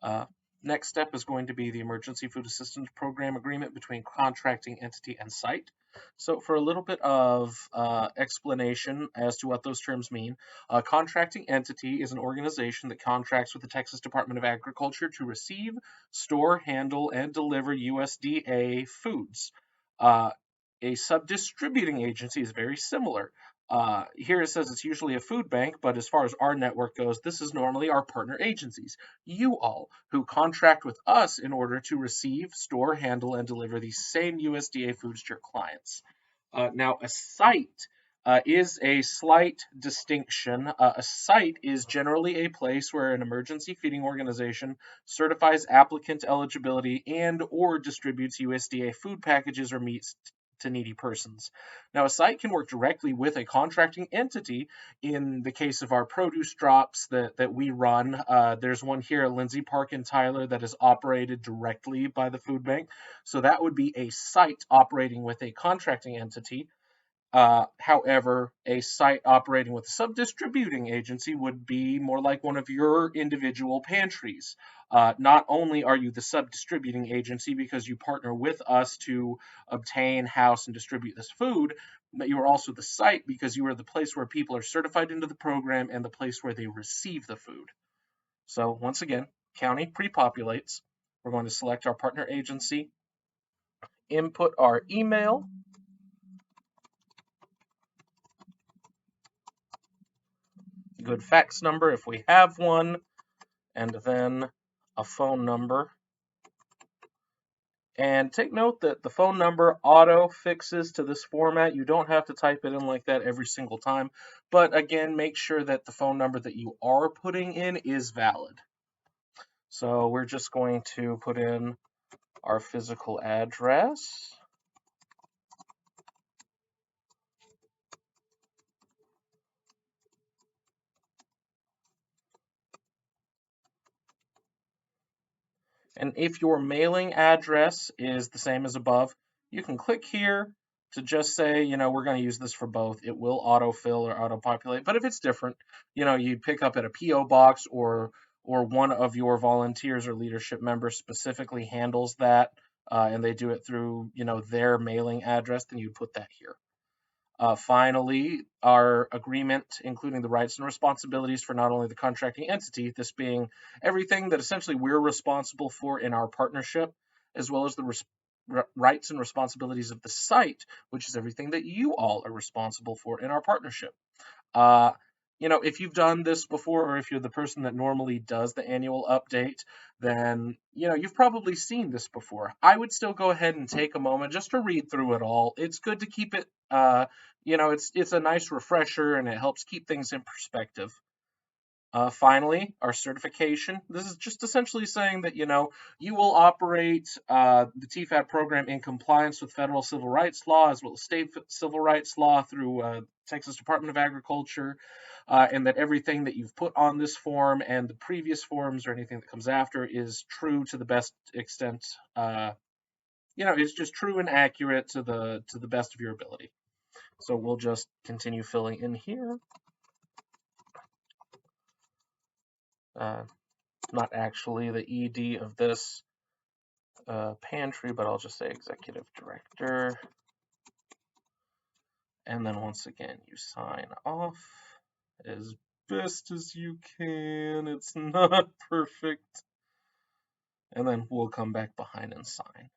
Uh, Next step is going to be the Emergency Food Assistance Program agreement between contracting entity and site. So, for a little bit of explanation as to what those terms mean, a contracting entity is an organization that contracts with the Texas Department of Agriculture to receive, store, handle, and deliver USDA foods. Uh, a sub-distributing agency is very similar. Here it says it's usually a food bank, but as far as our network goes, this is normally our partner agencies, you all, who contract with us in order to receive, store, handle, and deliver these same USDA foods to your clients. Now, a site is a slight distinction. A site is generally a place where an emergency feeding organization certifies applicant eligibility and or distributes USDA food packages or meats to needy persons. Now, a site can work directly with a contracting entity. In the case of our produce drops that we run, there's one here at Lindsay Park in Tyler that is operated directly by the food bank. So that would be a site operating with a contracting entity. However, a site operating with a sub-distributing agency would be more like one of your individual pantries. Not only are you the sub-distributing agency because you partner with us to obtain, house, and distribute this food, but you are also the site because you are the place where people are certified into the program and the place where they receive the food. So once again, county pre-populates. We're going to select our partner agency, input our email, good fax number if we have one, and then a phone number. And take note that the phone number auto fixes to this format. You don't have to type it in like that every single time. But again, make sure that the phone number that you are putting in is valid. So we're just going to put in our physical address. And if your mailing address is the same as above, you can click here to just say, we're going to use this for both. It will autofill or auto-populate. But if it's different, you pick up at a P.O. box or one of your volunteers or leadership members specifically handles that, and they do it through, their mailing address, then you put that here. Finally, our agreement, including the rights and responsibilities for not only the contracting entity, this being everything that essentially we're responsible for in our partnership, as well as the rights and responsibilities of the site, which is everything that you all are responsible for in our partnership. Uh, if you've done this before, or if you're the person that normally does the annual update, then, you've probably seen this before. I would still go ahead and take a moment just to read through it all. It's good to keep it, it's a nice refresher and it helps keep things in perspective. Finally, our certification. This is just essentially saying that, you will operate the TEFAP program in compliance with federal civil rights law as well as state civil rights law through Texas Department of Agriculture, and that everything that you've put on this form and the previous forms or anything that comes after is true to the best extent. It's just true and accurate to the best of your ability. So we'll just continue filling in here. Not actually the ED of this pantry, but I'll just say executive director. And then once again, you sign off as best as you can. It's not perfect. And then we'll come back behind and sign.